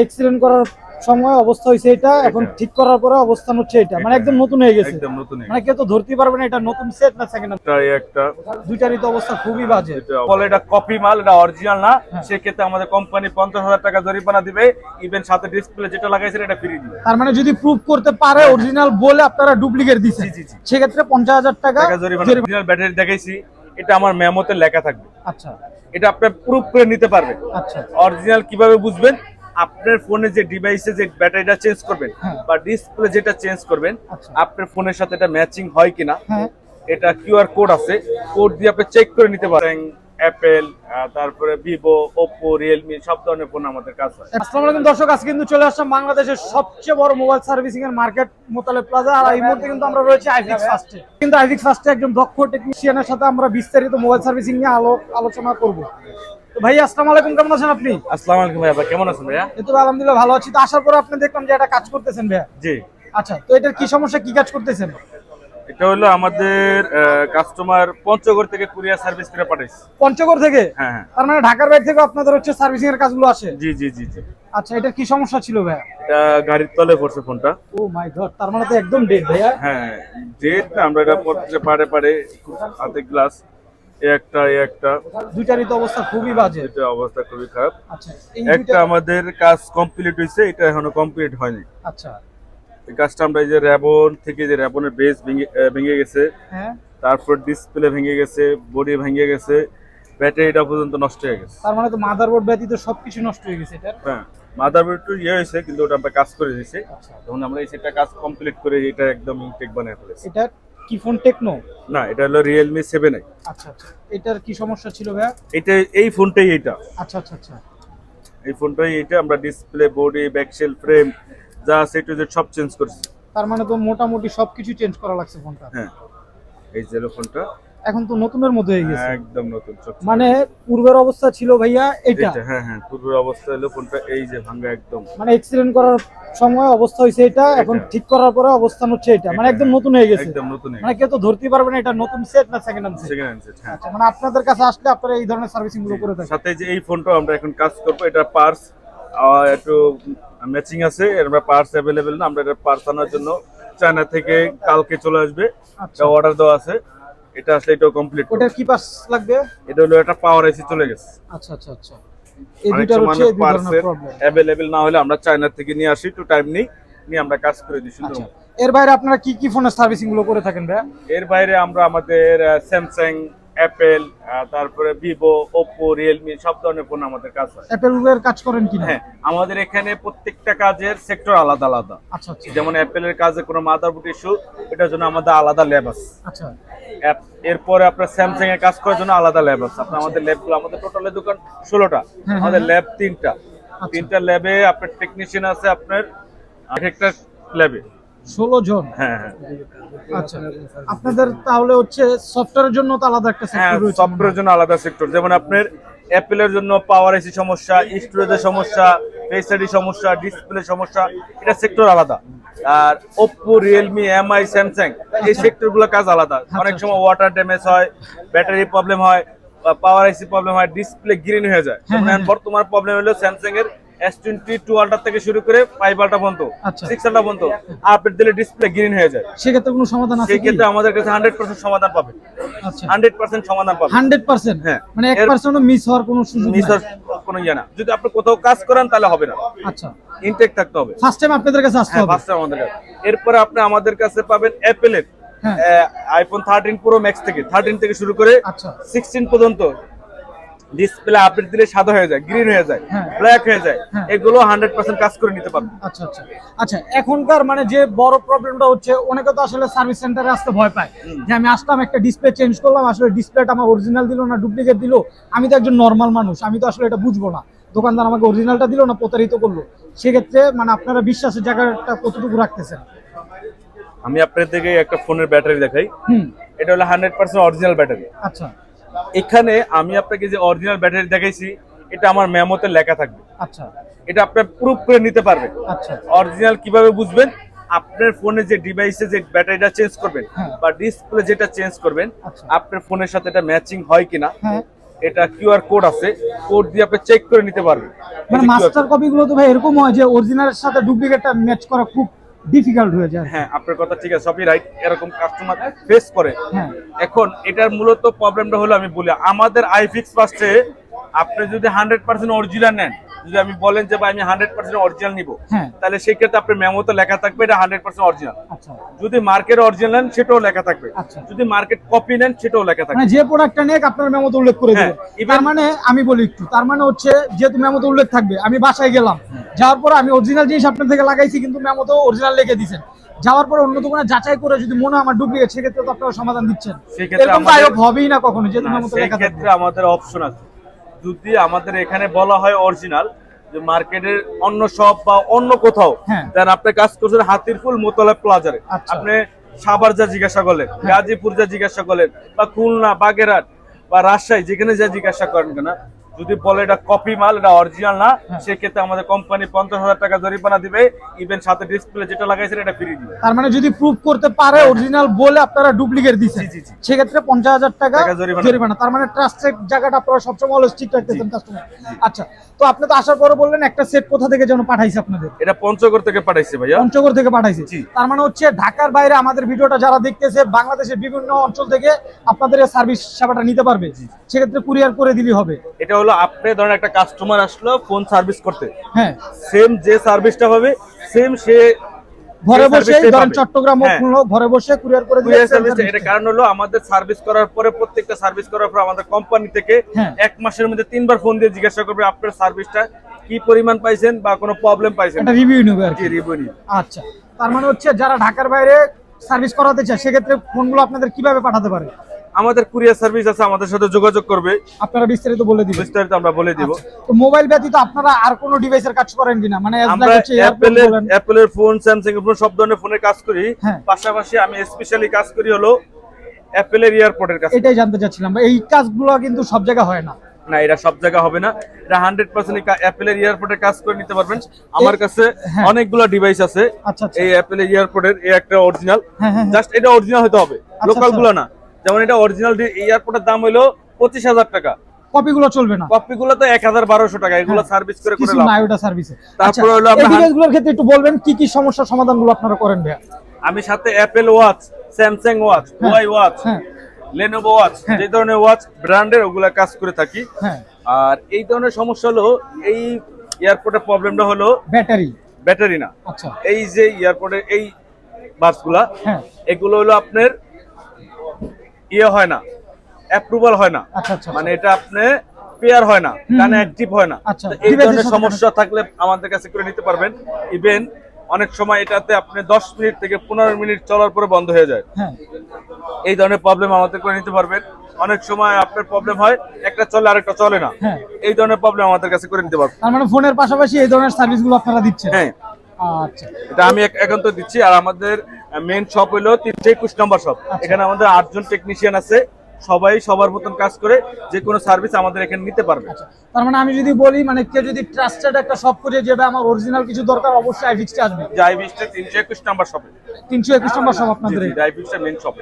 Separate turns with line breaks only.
Accident করার সময় অবস্থা হয়েছে এটা, এখন ঠিক করার পরে অবস্থান হচ্ছে এটা, মানে একদম নতুন হয়ে গেছে।
একদম নতুন,
মানে কেউ তো ধরতে পারবে না এটা নতুন সেট না সেকেন্ড হ্যান্ড।
একটা
দুইটারই তো অবস্থা খুবই বাজে।
বলে এটা কপি মাল, এটা অরিজিনাল না, সেক্ষেত্রে আমাদের কোম্পানি 50,000 টাকা জরিমানা দিবে, ইভেন সাথে ডিসপ্লে যেটা লাগাইছে এটা ফ্রি দিবে।
তার মানে যদি প্রুফ করতে পারে অরিজিনাল বলে আপনারা ডুপ্লিকেট দিচ্ছেন, সেক্ষেত্রে 50,000 টাকা
জরিমানা। অরিজিনাল ব্যাটারি দেখাইছি, এটা আমার মেমোতে লেখা থাকবে।
আচ্ছা,
এটা আপনি প্রুফ করে নিতে পারবেন।
আচ্ছা,
অরিজিনাল কিভাবে বুঝবেন? আপনার ফোনে যে ডিভাইসে যে ব্যাটারিটা চেঞ্জ করবেন বা ডিসপ্লে যেটা চেঞ্জ করবেন, আপনার ফোনের সাথে এটা ম্যাচিং হয় কিনা, এটা কিউআর কোড আছে, কোড দিয়ে আপনি চেক করে নিতে পারেন। অ্যাপেল, তারপরে ভিভো, ওপ্পো, রিয়েলমি সব ধরনের ফোন আমাদের কাছে হয়।
আসসালামু আলাইকুম দর্শক, আজকে কিন্তু চলে আসলাম বাংলাদেশের সবচেয়ে বড় মোবাইল সার্ভিসিং এর মার্কেট মোতালেব প্লাজা। আর এই মুহূর্তে কিন্তু আমরা রয়েছে আইফিক্স ফার্স্টে। কিন্তু আইফিক্স ফার্স্টে একজন দক্ষ টেকনিশিয়ানের সাথে আমরা বিস্তারিত মোবাইল সার্ভিসিং নিয়ে আলোচনা করব। তো ভাই আসসালামু আলাইকুম, কেমন আছেন আপনি?
আসসালামু আলাইকুম ভাইয়া, কেমন আছেন ভাইয়া?
এই তো আলহামদুলিল্লাহ ভালো আছি। তো আসার পর আপনি দেখলাম যে এটা কাজ করতেছেন ভাইয়া।
জি।
আচ্ছা, তো এটার কি সমস্যা, কি কাজ করতেছেন?
এটা হলো আমাদের কাস্টমার পঞ্চগড় থেকে কুরিয়ার সার্ভিস করে পাঠাইছে।
পঞ্চগড় থেকে?
হ্যাঁ হ্যাঁ।
তার মানে ঢাকার বাইরে থেকে আপনাদের হচ্ছে সার্ভিসিং এর কাজগুলো আসে?
জি জি জি জি।
আচ্ছা, এটার কি সমস্যা ছিল ভাইয়া?
এটা গাড়ির তলে পড়ছে ফোনটা।
ও মাই গড, তার মানে তো একদম ডেড ভাইয়া।
হ্যাঁ, ডেড না, আমরা এটা পড়তে পারে হাতে গ্লাস একটা
দুইটারই তো অবস্থা খুবই বাজে।
এটা অবস্থা খুবই খারাপ।
আচ্ছা,
একটা আমাদের কাজ কমপ্লিট হইছে, এটা এখনো কমপ্লিট হয়নি।
আচ্ছা,
এই কাজটা আমরা এই যে র্যাবন থেকে, যে র্যাবনের বেস ভেঙে গেছে,
হ্যাঁ,
তারপর ডিসপ্লে ভেঙে গেছে, বডি ভেঙে গেছে, ব্যাটারিটা পর্যন্ত নষ্ট হয়ে গেছে।
তার মানে তো মাদারবোর্ড ব্যতীত সবকিছু নষ্ট হয়ে গেছে এটা।
হ্যাঁ, মাদারবোর্ড একটু হয়েছে, কিন্তু ওটা আমরা কাজ করে দিয়েছি। তখন আমরা এই সেটটা কাজ কমপ্লিট করে এটা একদম ইনটেক বানিয়ে ফেলেছি।
এটা কি ফোন, টেকনো?
না, এটা হলো রিয়েলমি 7i।
আচ্ছা আচ্ছা, এটার কি সমস্যা ছিল ভাইয়া?
এটা এই ফোনটাই এটা।
আচ্ছা আচ্ছা আচ্ছা,
এই ফোনটাই এটা, আমরা ডিসপ্লে, বডি, ব্যাকশেল, ফ্রেম যা আছে টু জেড সব চেঞ্জ করছি।
তার মানে তো মোটামুটি সবকিছু চেঞ্জ করা লাগছে ফোনটা।
হ্যাঁ, এই যে ফোনটা
এখন তো নতুনের মতো হয়ে গেছে
একদম নতুন।
মানে পূর্বের অবস্থা ছিল ভাইয়া এটা?
হ্যাঁ হ্যাঁ, পূর্বের অবস্থা হলো ফোনটা এই যে ভাঙা একদম,
মানে এক্সিডেন্ট করার সময় অবস্থা হয়েছে এটা, এখন ঠিক করার পরে অবস্থান হচ্ছে এটা, মানে একদম নতুন হয়ে গেছে।
একদম নতুন,
মানে কেউ তো ধরতে পারবে না এটা নতুন সেট না second hand set.
Second hand set. হ্যাঁ,
আচ্ছা, মানে আপনাদের কাছে আসলে আপনারা এই ধরনের সার্ভিসিং গুলো করে থাকেন?
সাথে যে এই ফোনটা আমরা এখন কাজ করব, এটা পার্টস একটু ম্যাচিং আছে, আমরা পার্টস অ্যাভেলেবেল না, আমরা এটা পার্টস আনার জন্য চায়না থেকে কালকে চলে আসবে। এটা অর্ডার দেওয়া আছে, এটা আসলে এটাও কমপ্লিট।
ওটার কি পাস লাগবে?
এটা হলো একটা পাওয়ার আইসি চলে গেছে।
আচ্ছা আচ্ছা আচ্ছা, এই দুইটার হচ্ছে এই দুই ধরনের প্রবলেম।
অ্যাভেলেবেল না হলে আমরা চায়না থেকে নিয়ে আসি, একটু টাইম নিয়ে আমরা কাজ করে দিই সুন্দর।
এর বাইরে আপনারা কি কি ফোনের সার্ভিসিং গুলো করে থাকেন ভাই?
এর বাইরে আমরা আমাদের স্যামসাং, অ্যাপেল, তারপরে ভিভো, ওপ্পো, রিয়েলমি সব ধরনের ফোন আমাদের কাজ হয়।
অ্যাপেল এর কাজ করেন কিনা?
হ্যাঁ, আমাদের এখানে প্রত্যেকটা কাজের সেক্টর আলাদা আলাদা।
আচ্ছা আচ্ছা,
যেমন অ্যাপেলের কাজে কোনো মাদারবোর্ড ইস্যু, এটার জন্য আমাদের আলাদা ল্যাব আছে।
আচ্ছা,
এরপরে আপনার স্যামসাং এর কাজ করার জন্য আলাদা ল্যাব আছে। আপনার আমাদের ল্যাবগুলো, আমাদের টোটালে দোকান 16টা, আমাদের ল্যাব 3টা ল্যাবে আপনার টেকনিশিয়ান আছে আপনার একটা ল্যাবে
16 জন।
হ্যাঁ হ্যাঁ।
আচ্ছা, আপনাদের তাহলে হচ্ছে সফটওয়্যারের জন্য তো আলাদা একটা
হ্যাঁ,
সেক্টর রয়েছে?
সফটওয়্যারের জন্য আলাদা সেক্টর। যেমন আপনার অ্যাপেলের জন্য পাওয়ার আইসি সমস্যা, স্টোরেজের সমস্যা, ফেস আইডি সমস্যা, ডিসপ্লে সমস্যা, এটা সেক্টর আলাদা। আর ওপ্পো, রিয়েলমি, এমআই, স্যামসাং এই সেক্টরগুলো কাজ আলাদা। অনেক সময় ওয়াটার ড্যামেজ হয়, ব্যাটারি প্রবলেম হয়, পাওয়ার আইসি প্রবলেম হয়, ডিসপ্লে গ্রিন হয়ে যায়। যেমন বর্তমান প্রবলেম হলো স্যামসাং এর S22 আলট্রা থেকে শুরু করে 5 আলট্রা পর্যন্ত, 6 আলট্রা পর্যন্ত আপডেট দিলে ডিসপ্লে গ্রিন হয়ে যায়।
সেক্ষেত্রে কোনো সমাধান আছে?
সেক্ষেত্রে আমাদের কাছে 100% সমাধান পাবেন।
আচ্ছা,
100% সমাধান পাবেন।
100%?
হ্যাঁ,
মানে 1% মিস হওয়ার কোনো সুযোগ নেই?
মিস হওয়ার কোনো ইয়ে না। যদি আপনি কোথাও কাজ করেন তাহলে হবে না।
আচ্ছা,
ইনটেক থাকতে হবে।
ফার্স্ট টাইম আপনাদের কাছে আসতে
হ্যাঁ,
হবে?
ফার্স্ট টাইম আমাদের কাছে। এরপরে আপনি আমাদের কাছে পাবেন অ্যাপেলের আইফোন 13 প্রো ম্যাক্স থেকে 13 থেকে শুরু করে 16 পর্যন্ত ডিসপ্লে আপডেট দিলে সাদা হয়ে যায়, গ্রিন হয়ে যায়, ব্ল্যাক হয়ে যায়, এগুলো 100% কাজ করে নিতে পারবেন।
আচ্ছা আচ্ছা আচ্ছা, এখনকার মানে যে বড় প্রবলেমটা হচ্ছে, অনেকে তো আসলে সার্ভিস সেন্টারে আসতে ভয় পায় যে আমি আসলাম একটা ডিসপ্লে চেঞ্জ করলাম, আসলে ডিসপ্লেটা আমার অরিজিনাল দিল না ডুপ্লিকেট দিল, আমি তো একজন নর্মাল মানুষ, আমি তো আসলে এটা বুঝবো না, দোকানদার আমাকে অরিজিনালটা দিল না প্রতারিত করলো। সেক্ষেত্রে মানে আপনারা বিশ্বাসের জায়গাটা কতটুকু রাখতেছেন?
আমি আপনাদেরকে একটা ফোনের ব্যাটারি দেখাই। এটা হলো 100% অরিজিনাল ব্যাটারি।
আচ্ছা,
এখানে আমি আপনাকে যে অরিজিনাল ব্যাটারি দেখাইছি, এটা আমার মেমোতে লেখা থাকবে।
আচ্ছা,
এটা আপনি প্রুফ করে নিতে পারবেন।
আচ্ছা,
অরিজিনাল কিভাবে বুঝবেন? আপনার ফোনে যে ডিভাইসে যে ব্যাটারিটা চেঞ্জ করবেন বা ডিসপ্লে যেটা চেঞ্জ করবেন, আপনার ফোনের সাথে এটা ম্যাচিং হয় কিনা, এটা কিউআর কোড আছে, কোড দিয়ে আপনি চেক করে নিতে পারবেন।
মানে মাস্টার কপি গুলো তো ভাই এরকম হয় যে অরিজিনালের সাথে ডুপ্লিকেটটা ম্যাচ করা খুব ডিফিকাল্ট হয়ে যায়।
হ্যাঁ, আপনার কথা ঠিক আছে, সবই রাইট, এরকম কাস্টমার ফেস করে।
হ্যাঁ,
এখন এটার মূলত প্রবলেমটা হলো, আমি বলি আমাদের আইফিক্স ফার্স্টে আপনি যদি 100% অরিজিনাল নেন, যদি আমি বলেন যে ভাই আমি 100% অরিজিনাল নিব,
হ্যাঁ,
তাহলে সেই ক্ষেত্রে আপনার মেমোতে লেখা থাকবে এটা 100% অরিজিনাল।
আচ্ছা
যদি মার্কেট অরিজিনাল নেন সেটাও লেখা থাকবে,
আচ্ছা।
যদি মার্কেট কপি নেন সেটাও লেখা থাকবে।
মানে যে প্রোডাক্টটা নিয়ে আপনার মেমোতে উল্লেখ করে
হ্যাঁ,
দিবেন।
even-
তার মানে আমি বলি একটু, তার মানে হচ্ছে যেহেতু মেমোতে উল্লেখ থাকবে, আমি বাসায় গেলাম, যাওয়ার পরে আমি অরিজিনাল জিনিস আপনার থেকে লাগাইছি কিন্তু মেমোতেও অরিজিনাল লিখে দিয়েছেন, যাওয়ার পরে অন্য দোকানে যাচাই করে যদি মনে হয় আমার ডুপ্লিকেট, সেক্ষেত্রে তো আপনারা সমাধান দিচ্ছেন।
সেক্ষেত্রে
এরকম
আমাদের-
তো হবেই না কখনো, যেহেতু
না,
মেমোতে
সেই
লেখা থাকবে।
ক্ষেত্রে আমাদের অপশন আছে, যদি আমাদের এখানে বলা হয় অরিজিনাল, যে মার্কেটের অন্য শপ বা অন্য কোথাও,
হ্যাঁ।
দেন আপনি কাজ করছেন হাতিরপুল মোতলা প্লাজারে,
আচ্ছা।
আপনি সাভার যা জিজ্ঞাসা করলেন, গাজীপুর যা জিজ্ঞাসা করলেন, বা খুলনা, বাগেরহাট বা রাজশাহী, যেখানে যা জিজ্ঞাসা করেন কেন, যদি বলে এটা কপি মাল, এটা অরিজিনাল না, সেক্ষেত্রে আমাদের কোম্পানি 50,000 টাকা জরিমানা দিবে, ইভেন সাথে ডিসপ্লে যেটা লাগাইছেন এটা ফ্রি দিবে।
তার মানে যদি প্রুফ করতে পারে অরিজিনাল বলে আপনারা ডুপ্লিকেট দিচ্ছেন,
জি, জি, জি।
সেক্ষেত্রে 50,000 টাকা
টাকা জরিমানা।
জরিমানা। তার মানে ট্রাস্টেড জায়গাটা আপনারা সবসময় অলওয়েজ ঠিক রাখতেছেন কাস্টমার। আচ্ছা, তো আপনি তো আসার পরে বললেন একটা সেট কোথা থেকে যেন পাঠাইছে আপনাদের?
এটা পঞ্চগড় থেকে পাঠাইছে ভাইয়া।
পঞ্চগড় থেকে পাঠাইছে।
জি।
তার মানে হচ্ছে ঢাকার বাইরে আমাদের ভিডিওটা যারা দেখতেছে, বাংলাদেশের বিভিন্ন অঞ্চল থেকে আপনাদের এই সার্ভিস সেবাটা নিতে পারবে, সেক্ষেত্রে কুরিয়ার করে দিলেই হবে।
এটা হলো আপনি ধরেন একটা কাস্টমার আসলো ফোন সার্ভিস করতে,
হ্যাঁ,
সেম যে সার্ভিসটা হবে সেম সে
ঘরে
যে
বসে
সার্ভিসটাই
ধরেন
পাবে।
চট্টগ্রাম হোক,
হ্যাঁ।
খুলনা হোক, ঘরে বসে কুরিয়ার করে দিলে
কুরিয়ার
same
সার্ভিস,
service
এটা
টা।
কারণ হলো আমাদের সার্ভিস করার পরে, প্রত্যেকটা সার্ভিস করার পর আমাদের কোম্পানি থেকে
হ্যাঁ।
1 মাসের মধ্যে 3 বার ফোন দিয়ে জিজ্ঞাসা করবে আপনার সার্ভিসটা কি পরিমাণ পাইছেন বা কোনো প্রবলেম পাইছেন,
একটা রিভিউ নেবে আর কি।
রিভিউ নিয়ে।
আচ্ছা, তার মানে হচ্ছে যারা ঢাকার বাইরে সার্ভিস করাতে চায়, সেক্ষেত্রে ফোনগুলো আপনাদের কিভাবে পাঠাতে পারে?
আমাদের কুরিয়ার সার্ভিস আছে, আমাদের সাথে যোগাযোগ করবে,
আপনারা বিস্তারিত বলে দিবেন।
বিস্তারিত আমরা বলে দিব।
আচ্ছা, তো মোবাইল ব্যতীত আপনারা আর কোনো ডিভাইসের কাজ করেন কিনা? মানে as
আমরা
like হচ্ছে এয়ারপোর্ট বলেন।
অ্যাপলের ফোন, স্যামসাং এর ফোন, সব ধরনের ফোনের কাজ করি।
হ্যাঁ।
পাশাপাশি আমি স্পেশালি কাজ করি হলো অ্যাপলের এয়ারপোর্টের কাজ।
এটাই জানতে চাচ্ছিলাম, এই কাজগুলো কিন্তু সব জায়গায় হয় না।
না, এটা সব জায়গা হবে না, এটা 100% অ্যাপলের এয়ারপোর্টে কাজ করে নিতে পারবেন। আমার কাছে
হ্যাঁ।
অনেকগুলো ডিভাইস আছে,
আচ্ছা, আচ্ছা।
এই অ্যাপলের এয়ারপোর্টের এই একটা অরিজিনাল,
হ্যাঁ, হ্যাঁ,
জাস্ট এটা অরিজিনাল হতে হবে, লোকাল
আচ্ছা।
গুলো না। যেমন এটা অরিজিনাল এয়ারপোর্টের দাম হলো 25,000 টাকা,
কপিগুলো চলবে না।
কপি গুলো তো 1,1200 টাকা, এগুলো
হ্যাঁ।
সার্ভিস করে
কিছু
লাভ।
নাই ওটা সার্ভিসে।
তারপরে হলো
এই
আমরা
ডিভাইসগুলোর ক্ষেত্রে একটু বলবেন কি কি সমস্যার সমাধানগুলো আপনারা করেন ভাইয়া?
আমি সাথে Apple watch, Samsung watch, Huawei watch,
হ্যাঁ,
লেনোভো ওয়াচ,
হ্যাঁ।
যে ধরনের ওয়াচ ব্র্যান্ডের ওগুলা কাজ করে থাকি।
হ্যাঁ।
আর এই ধরনের সমস্যা হলো, এই এয়ারপোর্টের প্রবলেমটা হলো
ব্যাটারি।
ব্যাটারি না,
আচ্ছা।
এই যে এয়ারপোর্টের এই বাসগুলা,
হ্যাঁ।
এগুলো হলো আপনার ইয়ে হয় না, অ্যাপ্রুভাল হয় না,
আচ্ছা, আচ্ছা।
মানে এটা আপনি পেয়ার হয় না, কানে অ্যাক্টিভ হয় না।
আচ্ছা,
তো এই
device এর
ধরনের
সাথে
সমস্যা থাকলে আমাদের কাছে করে নিতে পারবেন। ইভেন অনেক সময় এটাতে আপনি 10 মিনিট থেকে 15 মিনিট চলার পরে বন্ধ হয়ে যায়,
হ্যাঁ।
এই ধরনের প্রবলেম আমাদের করে নিতে পারবেন। অনেক সময় আপনার প্রবলেম হয় একটা চলে আরেকটা চলে না,
হ্যাঁ।
এই ধরনের প্রবলেম আমাদের কাছে করে নিতে পারবেন।
তার মানে ফোনের পাশাপাশি এই ধরনের সার্ভিসগুলো আপনারা দিচ্ছেন?
হ্যাঁ,
আচ্ছা।
এটা আমি এখন তো দিচ্ছি। আর আমাদের মেইন শপ হলো 321 নম্বর শপ। এখানে আমাদের 8 জন টেকনিশিয়ান আছে, সবাই সবার মতন কাজ করে, যে কোনো সার্ভিস আমাদের এখানে নিতে পারবে।
আচ্ছা, তার মানে আমি যদি বলি, মানে কেউ যদি ট্রাস্টেড একটা শপ করে যাবে, আমার অরিজিনাল কিছু দরকার, অবশ্যই আইফিক্সে আসবে।
জাইভিক্সটা 321 নম্বর শপে,
321 নম্বর শপ আপনাদের।
জাইভিক্সটা মেইন শপে।